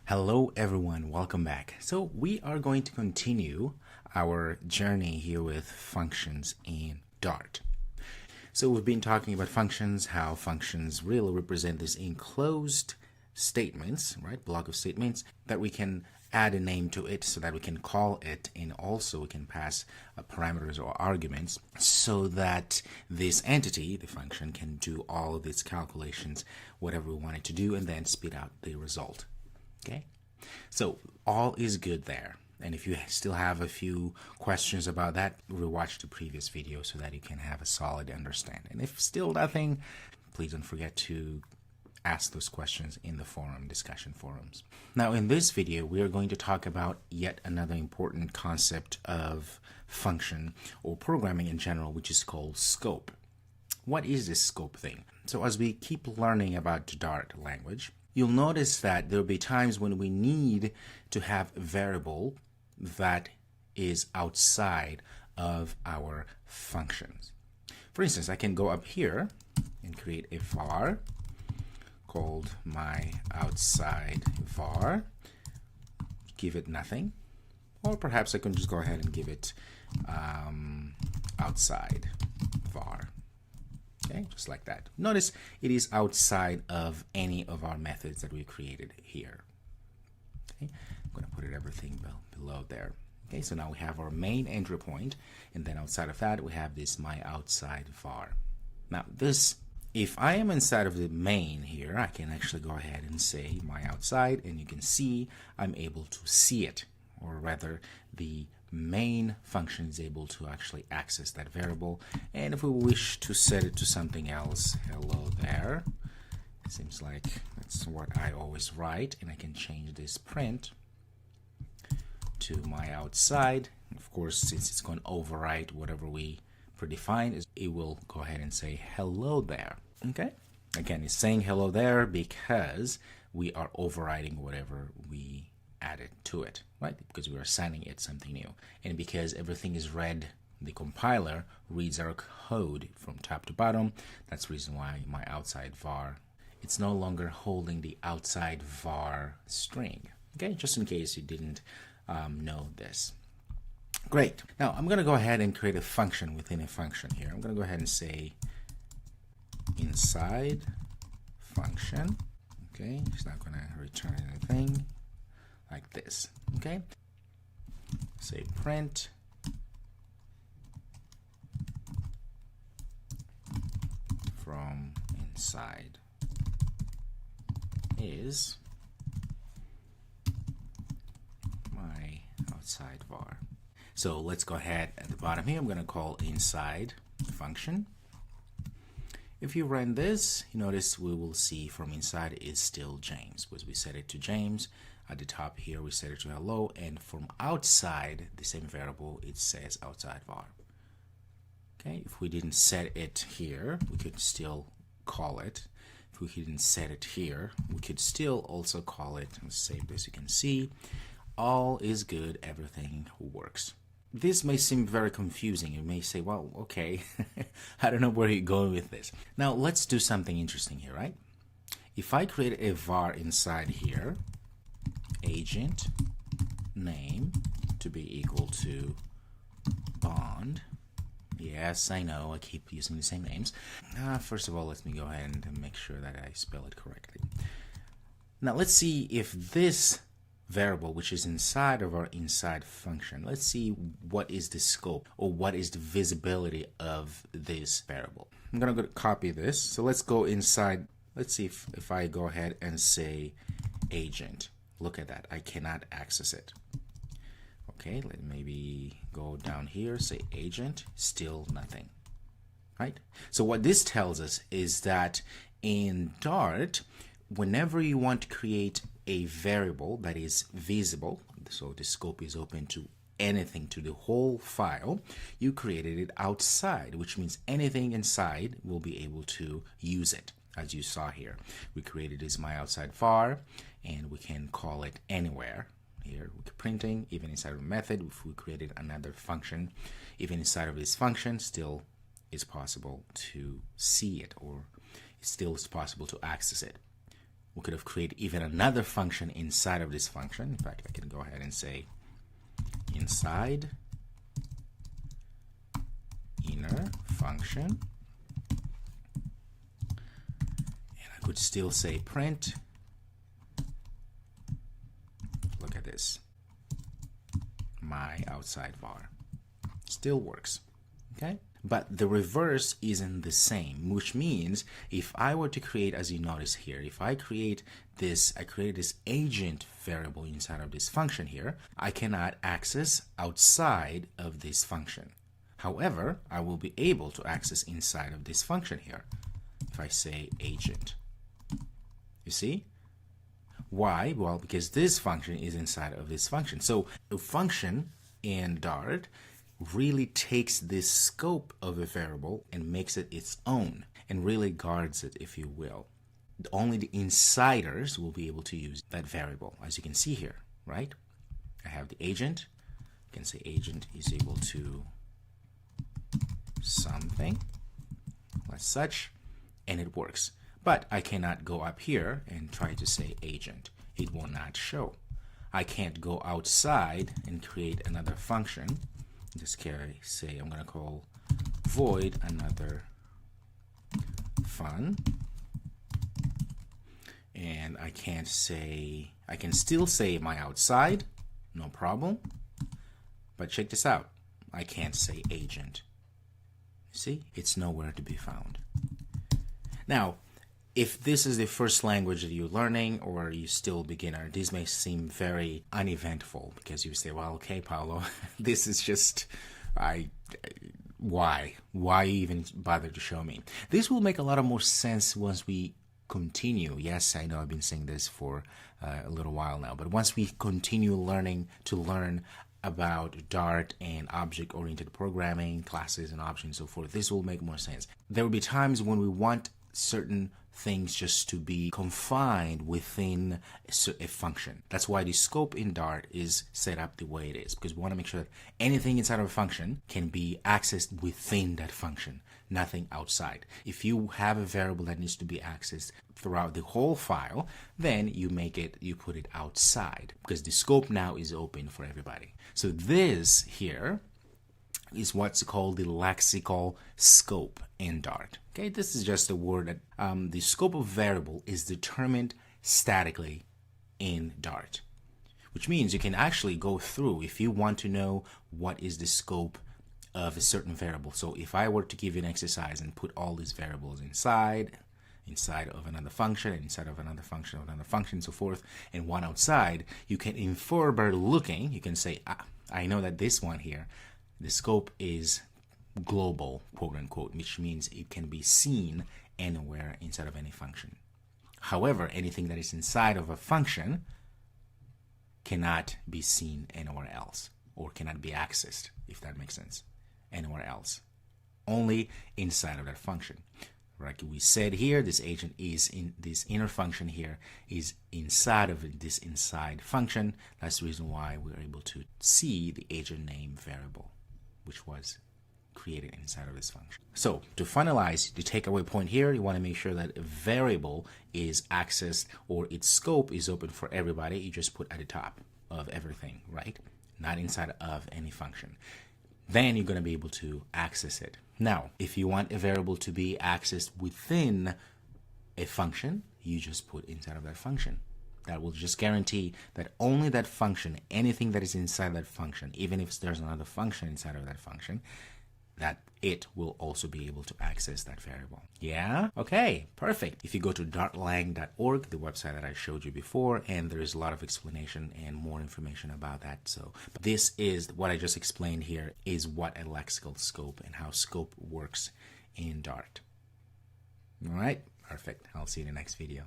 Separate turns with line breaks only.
Hello everyone, welcome back. So we are going to continue our journey here with functions in Dart. So we've been talking about functions, how functions really represent these enclosed statements, right? Block of statements that we can add a name to it so that we can call it, and also we can pass parameters or arguments so that this entity, the function, can do all of its calculations, whatever we want it to do, and then spit out the result. Okay, so all is good there. And if you still have a few questions about that, rewatch the previous video so that you can have a solid understanding. And if still nothing, please don't forget to ask those questions in the discussion forums. Now in this video, we are going to talk about yet another important concept of function or programming in general, which is called scope. What is this scope thing? So as we keep learning about the Dart language, you'll notice that there will be times when we need to have a variable that is outside of our functions. For instance, I can go up here and create a var called my outside var, give it nothing, or perhaps I can just go ahead and give it outside var. Okay, just like that. Notice it is outside of any of our methods that we created here. Okay, I'm going to put everything below there. Okay, so now we have our main entry point, and then outside of that we have this my outside var. Now this, if I am inside of the main here, I can actually go ahead and say my outside, and you can see I'm able to see it, or rather the main function is able to actually access that variable. And if we wish to set it to something else, hello there, it seems like that's what I always write, and I can change this print to my outside. Of course, since it's going to overwrite whatever we predefined, it will go ahead and say hello there. Okay, again, it's saying hello there because we are overriding whatever we added to it, right? Because we are assigning it something new, and because everything is read, the compiler reads our code from top to bottom. That's the reason why my outside var, it's no longer holding the outside var string. Okay, just in case you didn't know this. Great. Now I'm going to go ahead and create a function within a function here. I'm going to go ahead and say inside function. Okay, it's not going to return anything like this. Okay, say print from inside is my outside var. So let's go ahead at the bottom here. I'm going to call inside function. If you run this, you notice we will see from inside is still James, because we set it to James. At the top here we set it to hello, and from outside the same variable it says outside var. Okay, if we didn't set it here, we could still call it. If we didn't set it here, we could still also call it. Let's save this. You can see all is good, everything works. This may seem very confusing. You may say, well, okay, I don't know where you're going with this. Now let's do something interesting here, right? If I create a var inside here, agent name to be equal to bond. Yes, I know, I keep using the same names. First of all, let me go ahead and make sure that I spell it correctly. Now let's see if this variable, which is inside of our inside function, let's see what is the scope or what is the visibility of this variable. I'm gonna go copy this. So let's go inside. Let's see if I go ahead and say agent. Look at that, I cannot access it. Okay, let me maybe go down here, say agent, still nothing, right? So what this tells us is that in Dart, whenever you want to create a variable that is visible, so the scope is open to anything, to the whole file, you created it outside, which means anything inside will be able to use it. As you saw here, we created this my outside var, and we can call it anywhere. Here we're printing, even inside of a method. If we created another function, even inside of this function, still is possible to see it, or it still is possible to access it. We could have created even another function inside of this function. In fact, I can go ahead and say inside inner function. And I could still say print. Look at this. My outside var. Still works. Okay? But the reverse isn't the same, which means if I were to create, as you notice here, if I create this, I create this agent variable inside of this function here, I cannot access outside of this function. However, I will be able to access inside of this function here if I say agent. You see? Why? Well, because this function is inside of this function. So a function in Dart really takes this scope of a variable and makes it its own and really guards it, if you will. Only the insiders will be able to use that variable, as you can see here, right? I have the agent. You can say agent is equal to something as such, and it works. But I cannot go up here and try to say agent. It will not show. I can't go outside and create another function. In this case, say I'm going to call void another fun. And I can't say, I can still say my outside, no problem. But check this out. I can't say agent. See, it's nowhere to be found. Now, if this is the first language that you're learning or you're still a beginner, this may seem very uneventful because you say, well, okay, Paolo, this is just, why even bother to show me? This will make a lot of more sense once we continue. Yes, I know I've been saying this for a little while now, but once we continue learning to learn about Dart and object-oriented programming, classes and options and so forth, this will make more sense. There will be times when we want certain things just to be confined within a function. That's why the scope in Dart is set up the way it is, because we want to make sure that anything inside of a function can be accessed within that function, nothing outside. If you have a variable that needs to be accessed throughout the whole file, then you put it outside, because the scope now is open for everybody. So this here is what's called the lexical scope in Dart. Okay, this is just a word that the scope of variable is determined statically in Dart, which means you can actually go through if you want to know what is the scope of a certain variable. So if I were to give you an exercise and put all these variables inside of another function, inside of another function, and so forth, and one outside, you can infer by looking, you can say, I know that this one here, the scope is global, quote unquote, which means it can be seen anywhere inside of any function. However, anything that is inside of a function cannot be seen anywhere else, or cannot be accessed, if that makes sense, anywhere else. Only inside of that function. Like we said here, this agent is in this inner function here, is inside of this inside function. That's the reason why we're able to see the agent name variable, which was created inside of this function. So to finalize, the takeaway point here, you want to make sure that a variable is accessed or its scope is open for everybody. You just put at the top of everything, right? Not inside of any function. Then you're going to be able to access it. Now, if you want a variable to be accessed within a function, you just put inside of that function. That will just guarantee that only that function, anything that is inside that function, even if there's another function inside of that function, that it will also be able to access that variable. Yeah? Okay, perfect. If you go to dartlang.org, the website that I showed you before, and there is a lot of explanation and more information about that. So this is what I just explained here is what a lexical scope and how scope works in Dart. All right, perfect. I'll see you in the next video.